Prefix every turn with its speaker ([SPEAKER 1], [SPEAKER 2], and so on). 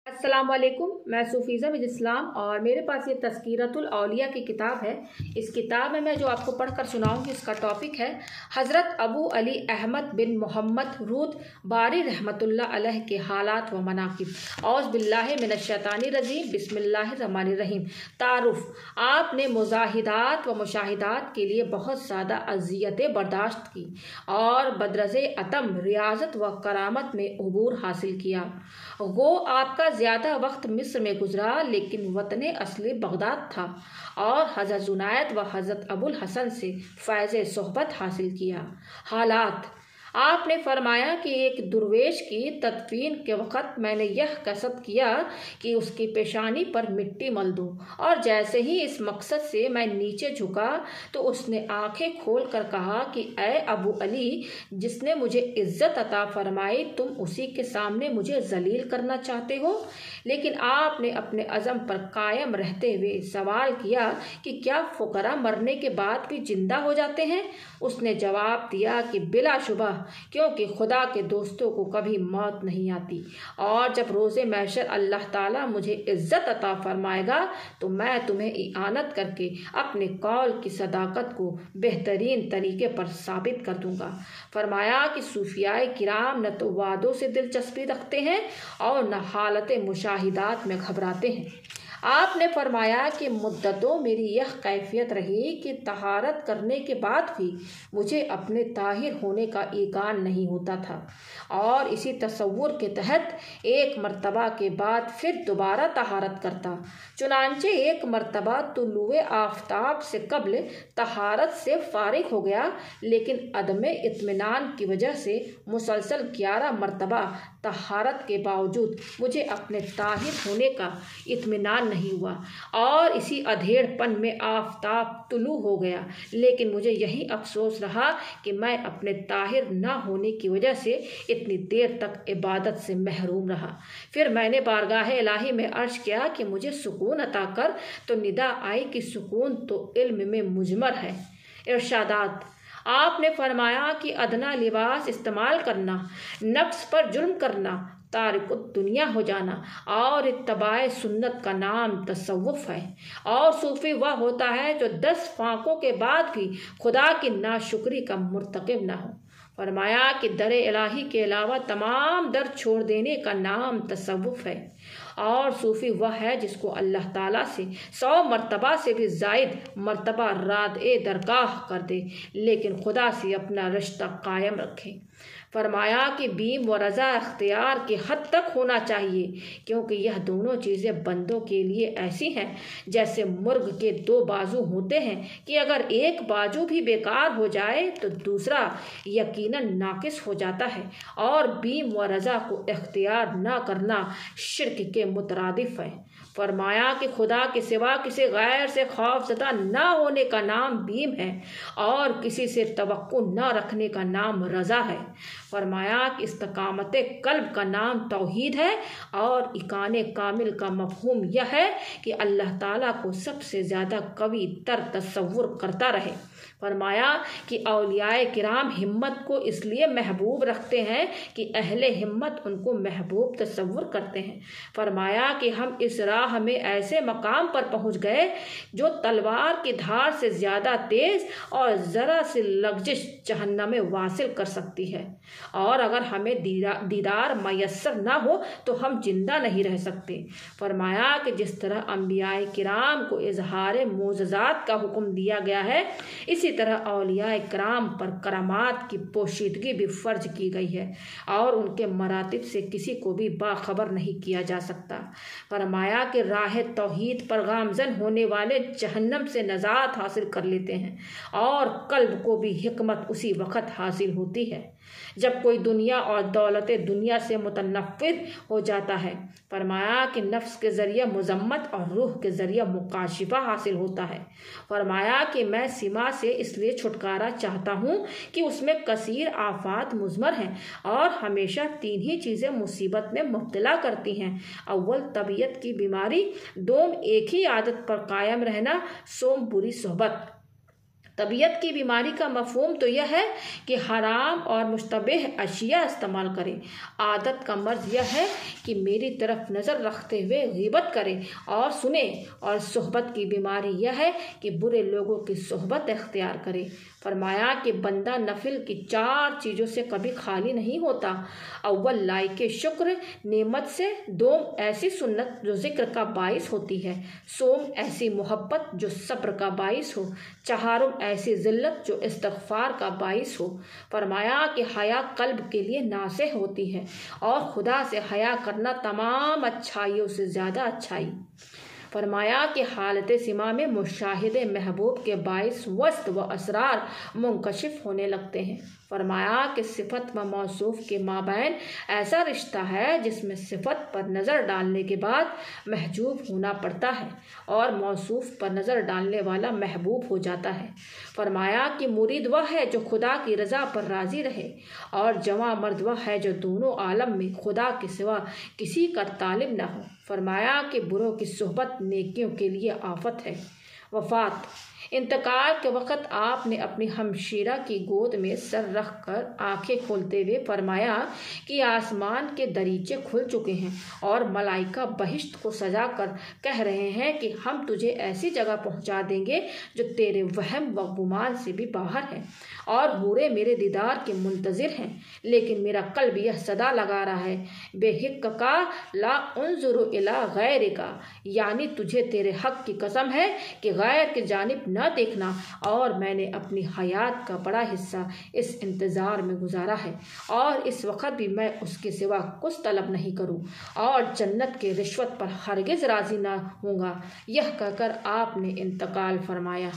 [SPEAKER 1] अस्सलाम वालेकुम। मैं सूफीज़ा बिन इस्लाम और मेरे पास ये तज़किरतुल औलिया की किताब है। इस किताब में मैं जो आपको पढ़ कर सुनाऊँगी इसका टॉपिक है हज़रत अबू अली अहमद बिन मोहम्मद रूद बारी रहमतुल्लाह अलैह के हालात व मनाक़िब। औज़ बिल्लाहि मिनश शैतानिर रजीम, बिस्मिल्लाहिर रहमानिर रहीम। तारुफ़: आपने मुजाहिदात व मुशाहिदात के लिए बहुत ज़्यादा अज़ियतें बर्दाश्त की और बदरज़े अतम रियाज़त व करामत में उबूर हासिल किया। वो आपका ज़्यादा वक्त मिस्र में गुजरा लेकिन वतन असली बगदाद था और हज़रत जुनैद व हज़रत अबुल हसन से फ़ैज़ सोहबत हासिल किया। हालात: आपने फरमाया कि एक दुर्वेश की तदफीन के वक़्त मैंने यह कसद किया कि उसकी पेशानी पर मिट्टी मल दूँ, और जैसे ही इस मकसद से मैं नीचे झुका तो उसने आंखें खोल कर कहा कि ऐ अबू अली, जिसने मुझे इज़्ज़त अता फरमाई, तुम उसी के सामने मुझे जलील करना चाहते हो। लेकिन आपने अपने अज़म पर कायम रहते हुए सवाल किया कि क्या फ़ुक़रा मरने के बाद भी जिंदा हो जाते हैं? उसने जवाब दिया कि बिलाशुबह, क्योंकि खुदा के दोस्तों को कभी मौत नहीं आती, और जब रोज़े महशर अल्लाह ताला मुझे इज़्ज़त अता फरमाएगा तो मैं तुम्हें इआनत करके अपने कौल की सदाकत को बेहतरीन तरीके पर साबित कर दूंगा। फरमाया कि सूफियाए किराम न तो वादों से दिलचस्पी रखते हैं और न हालत मुशाहिदात में घबराते हैं। आपने फरमाया कि मुद्दतों मेरी यह कैफियत रही कि तहारत करने के बाद भी मुझे अपने ताहिर होने का ईकान नहीं होता था, और इसी तसव्वुर के तहत एक मर्तबा के बाद फिर दोबारा तहारत करता। चुनांचे एक मर्तबा तुलुए आफताब से कब्ल तहारत से फारिग हो गया, लेकिन अदमे इत्मीनान की वजह से मुसलसल 11 मर्तबा तहारत के बावजूद मुझे अपने ताहिर होने का इत्मीनान नहीं हुआ, और इसी अधेड़पन में आफताब तुलू हो गया। लेकिन मुझे यही अफसोस रहा कि मैं अपने ताहिर न होने की वजह से इतनी देर तक इबादत से महरूम रहा। फिर मैंने बारगाह इलाही में अर्ज किया कि मुझे सुकून अता कर, तो निदा आई कि सुकून तो इल्म में मुजमर है। इरशादात: आपने फरमाया कि अदना लिबास इस्तेमाल करना, नफ्स पर जुल्म करना, तारिकुत दुनिया हो जाना और इत्तबाए सुन्नत का नाम तसव्वुफ है, और सूफी वह होता है जो 10 फाकों के बाद भी खुदा की नाशुक्री का मुर्तकिब न हो। फरमाया कि दर इलाही के अलावा तमाम दर छोड़ देने का नाम तसव्वुफ है, और सूफी वह है जिसको अल्लाह ताला से 100 मर्तबा से भी ज़ायद मर्तबा राद ए दरगाह कर दे, लेकिन खुदा से अपना रिश्ता कायम रखे। फरमाया कि बीम व रज़ा अख्तियार की हद तक होना चाहिए, क्योंकि यह दोनों चीज़ें बंदों के लिए ऐसी हैं जैसे मुर्ग के 2 बाजू होते हैं कि अगर एक बाजू भी बेकार हो जाए तो दूसरा यकीनन नाकिस हो जाता है, और बीम व रज़ा को इख्तियार न करना शिर्क के मुतरादिफ है। फरमाया कि खुदा के सिवा किसी गैर से खौफज़दा न होने का नाम बीम है, और किसी से तवक्को न रखने का नाम रज़ा है। फरमाया कि इस्तकामत कल्ब का नाम तौहीद है, और इकाने कामिल का मफहूम यह है कि अल्लाह ताला को सबसे ज़्यादा कवी तर तसव्वुर करता रहे। फरमाया कि औलियाए किराम हिम्मत को इसलिए महबूब रखते हैं कि अहले हिम्मत उनको महबूब तसव्वुर करते हैं। फरमाया कि हम इस राह में ऐसे मकाम पर पहुंच गए जो तलवार की धार से ज़्यादा तेज़ और ज़रा सी लग़ज़िश जहन्नम में वासिल कर सकती है, और अगर हमें दीदार मयस्सर न हो तो हम जिंदा नहीं रह सकते। फरमाया कि जिस तरह अंबियाए किराम को इजहार मोज़ज़ात का हुक्म दिया गया है, इसी तरह औलियाए किराम पर करामात की पोशीदगी भी फ़र्ज की गई है, और उनके मरातिब से किसी को भी बाखबर नहीं किया जा सकता। फरमाया कि राह तौहीद पर गामज़न होने वाले जहन्नम से नजात हासिल कर लेते हैं, और कल्ब को भी हिकमत उसी वक़्त हासिल होती है जब कोई दुनिया और दौलत दुनिया से मुतनफ़िर हो जाता है। फरमाया कि नफ्स के ज़रिए मुज़म्मत और रूह के ज़रिए मुकाशिफा हासिल होता है। फरमाया कि मैं सीमा से इसलिए छुटकारा चाहता हूँ कि उसमें कसीर आफात मुज़मर हैं, और हमेशा 3 ही चीज़ें मुसीबत में मुब्तला करती हैं। अव्वल तबीयत की बीमारी, दोम एक ही आदत पर कायम रहना, सोम बुरी सोहबत। طبیعت کی بیماری کا مفہوم تو یہ ہے کہ حرام اور مشتبہ اشیاء استعمال کرے۔ عادت کا مرض یہ ہے کہ میری طرف نظر رکھتے ہوئے غیبت کرے اور سنے، اور صحبت کی بیماری یہ ہے کہ برے لوگوں کی صحبت اختیار کرے۔ فرمایا کہ بندہ نفل کی 4 چیزوں سے کبھی خالی نہیں ہوتا۔ اول لائق شکر نعمت سے، دوم ایسی سنت جو ذکر کا باعث ہوتی ہے، سوم ایسی محبت جو صبر کا باعث ہو، چہارم ایسی ذلت جو استغفار کا باعث ہو۔ فرمایا کہ حیا قلب کے لیے ناصح ہوتی ہے، اور خدا سے حیا کرنا تمام اچھائیوں سے زیادہ اچھائی۔ فرمایا کہ حالت سما میں مشاہدے محبوب کے باعث وسط و اسرار منکشف ہونے لگتے ہیں۔ فرمایا کہ صفت و موصوف کے مابین ایسا رشتہ ہے جس میں صفت پر نظر ڈالنے کے بعد محجوب ہونا پڑتا ہے، اور موصوف پر نظر ڈالنے والا محبوب ہو جاتا ہے۔ فرمایا کہ مرید وہ ہے جو خدا کی رضا پر راضی رہے، اور جواں مرد وہ ہے جو دونوں عالم میں خدا کے سوا کسی کا طالب نہ ہو۔ فرمایا کہ بروں کی صحبت نیکیوں کے لیے آفت ہے۔ وفات، انتقال کے وقت آپ نے اپنی ہمشیرہ کی گود میں سر رکھ کر آنکھیں کھولتے ہوئے فرمایا کہ آسمان کے دریچے کھل چکے ہیں، اور ملائکہ بہشت کو سجا کر کہہ رہے ہیں کہ ہم تجھے ایسی جگہ پہنچا دیں گے جو تیرے وہم و گمان سے بھی باہر ہے، اور حوریں میرے دیدار کے منتظر ہیں، لیکن میرا قلب یہ صدا لگا رہا ہے، بے حق کا لا انظر الی غیرک، یعنی تجھے تیرے حق کی قسم ہے کہ غیر کی جانب نہ دیکھنا، اور میں نے اپنی حیات کا بڑا حصہ اس انتظار میں گزارا ہے، اور اس وقت بھی میں اس کے سوا کچھ طلب نہیں کروں، اور جنت کے رشوت پر ہرگز راضی نہ ہوں گا۔ یہ کہہ کر آپ نے انتقال فرمایا۔